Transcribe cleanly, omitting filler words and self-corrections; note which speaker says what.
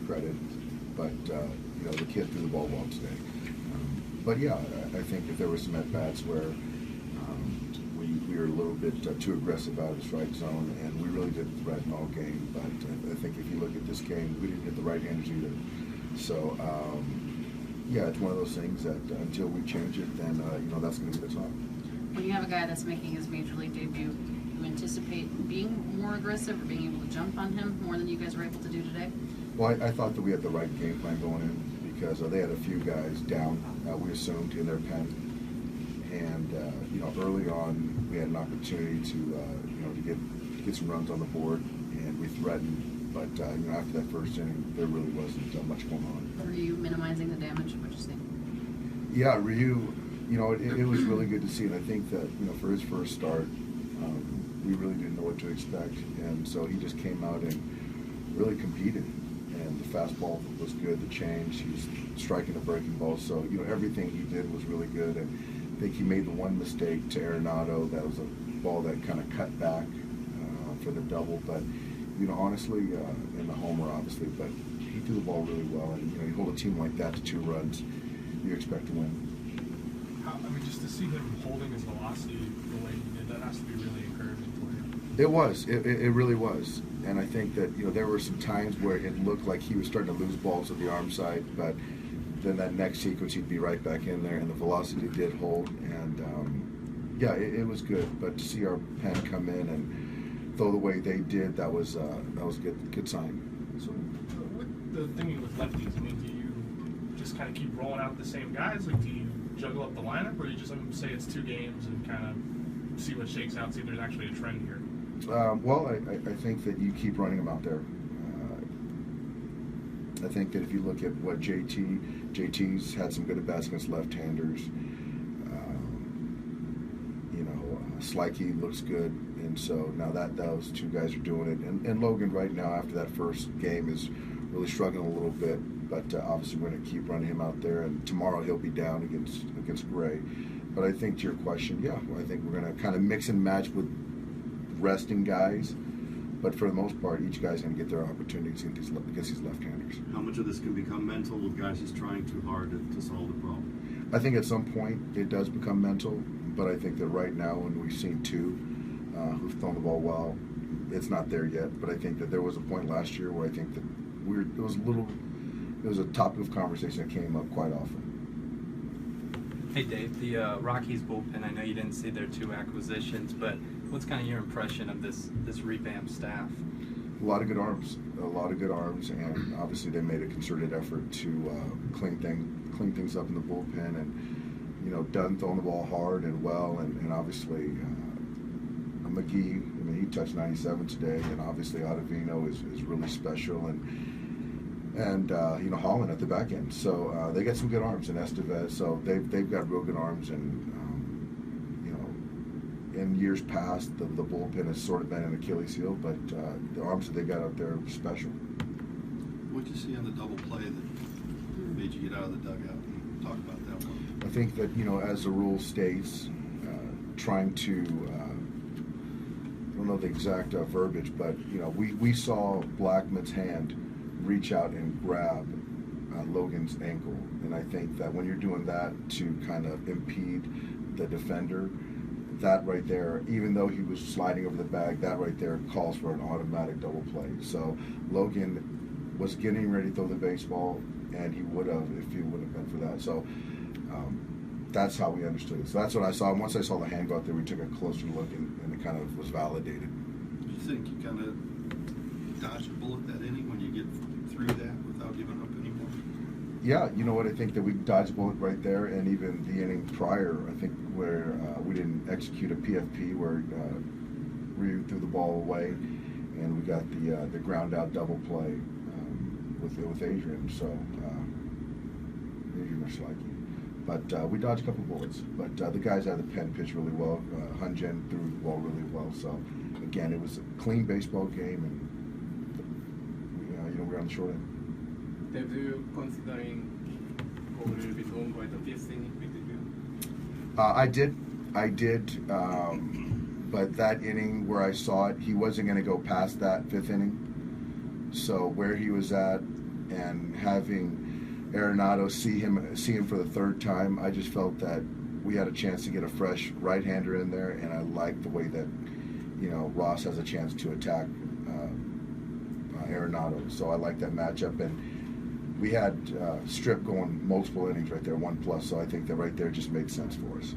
Speaker 1: credit, but you know, the kid threw the ball well today. But yeah, I think if there were some at bats where we were a little bit too aggressive out of the strike zone, and we really didn't threaten all game. But I think if you look at this game, we didn't hit the right-handers either. So yeah, it's one of those things that until we change it, then you know, that's going to be the top.
Speaker 2: When you have a guy that's making his major league debut, you anticipate being more aggressive or being able to jump on him more than you guys were able to do today?
Speaker 1: Well, I thought that we had the right game plan going in because they had a few guys down, we assumed, in their pen. And, you know, early on, we had an opportunity to, you know, to get some runs on the board, and we threatened. But, you know, after that first inning, there really wasn't much going on.
Speaker 2: Were you minimizing the damage? What'd you think?
Speaker 1: Yeah, Ryu, you know, it was really good to see. And I think that, you know, for his first start, we really didn't know what to expect. And so he just came out and really competed. And the fastball was good, the change, he was striking the breaking ball. So, you know, everything he did was really good. And I think he made the one mistake to Arenado. That was a ball that kind of cut back for the double. But, you know, honestly, in the homer, obviously, but he threw the ball really well. And, you know, you hold a team like that to 2 runs, you expect to win.
Speaker 3: I mean, just to see him holding his velocity the way he did, that has to be really encouraging for you.
Speaker 1: It was. It really was. And I think that, you know, there were some times where it looked like he was starting to lose balls at the arm side, but then that next sequence he'd be right back in there, and the velocity did hold. And yeah, it was good. But to see our pen come in and throw the way they did, that was a good sign.
Speaker 3: So with the thinking with lefties, I mean, do you just kind of keep rolling out the same guys? Like, do you juggle up the lineup, or do you just say it's 2 games and kind of see what shakes out, see if there's actually a trend here?
Speaker 1: Well, I think that you keep running them out there. I think that if you look at what JT's had some good at-bats against left-handers. You know, Slikey looks good, and so now that those 2 guys are doing it. And Logan right now, after that first game, is really struggling a little bit. But obviously, we're going to keep running him out there, and tomorrow he'll be down against Gray. But I think to your question, yeah, I think we're going to kind of mix and match with resting guys, but for the most part, each guy's going to get their opportunities against these left-handers.
Speaker 4: How much of this can become mental with guys just trying too hard to solve the problem?
Speaker 1: I think at some point it does become mental, but I think that right now, when we've seen 2 who've thrown the ball well, it's not there yet. But I think that there was a point last year where I think that it was a topic of conversation that came up quite often.
Speaker 5: Hey Dave, the Rockies bullpen, I know you didn't see their 2 acquisitions, but what's kind of your impression of this revamped staff?
Speaker 1: A lot of good arms, and obviously they made a concerted effort to clean things up in the bullpen, and you know, Dunn throwing the ball hard and well, and obviously McGee, I mean, he touched 97 today, and obviously Ottavino is really special, and you know, Holland at the back end. So they got some good arms, and Estevez. So they've got real good arms, and you know, in years past, the bullpen has sort of been an Achilles heel, but the arms that they got out there are special.
Speaker 4: What did you see on the double play that made you get out of the dugout and talk about that one?
Speaker 1: I think that, you know, as the rule states, trying to I don't know the exact verbiage, but you know, we saw Blackman's hand reach out and grab Logan's ankle, and I think that when you're doing that to kind of impede the defender, that right there, even though he was sliding over the bag, that right there calls for an automatic double play. So Logan was getting ready to throw the baseball, and he would have if he would have been for that. So that's how we understood it. So that's what I saw. And once I saw the hand go out there, we took a closer look, and it kind of was validated.
Speaker 4: Do you think you kind of dodged a bullet that inning when you get through that without giving up anymore?
Speaker 1: Yeah, you know what? I think that we dodged a bullet right there, and even the inning prior, I think, where we didn't execute a PFP where Ryu threw the ball away, and we got the ground out double play with Adrian. So Adrian or Slikey. But we dodged a couple bullets. But the guys out of the pen pitched really well. Hunjen threw the ball really well. So again, it was a clean baseball game, and you know, we're on the short end.
Speaker 6: Have you considering go a little bit long by the fifth inning with the
Speaker 1: I did. But that inning where I saw it, he wasn't going to go past that 5th inning. So where he was at, and having Arenado see him for the third time, I just felt that we had a chance to get a fresh right-hander in there, and I like the way that Ross has a chance to attack Arenado. So I like that matchup, and we had Strip going multiple innings right there, 1+. So I think that right there just made sense for us.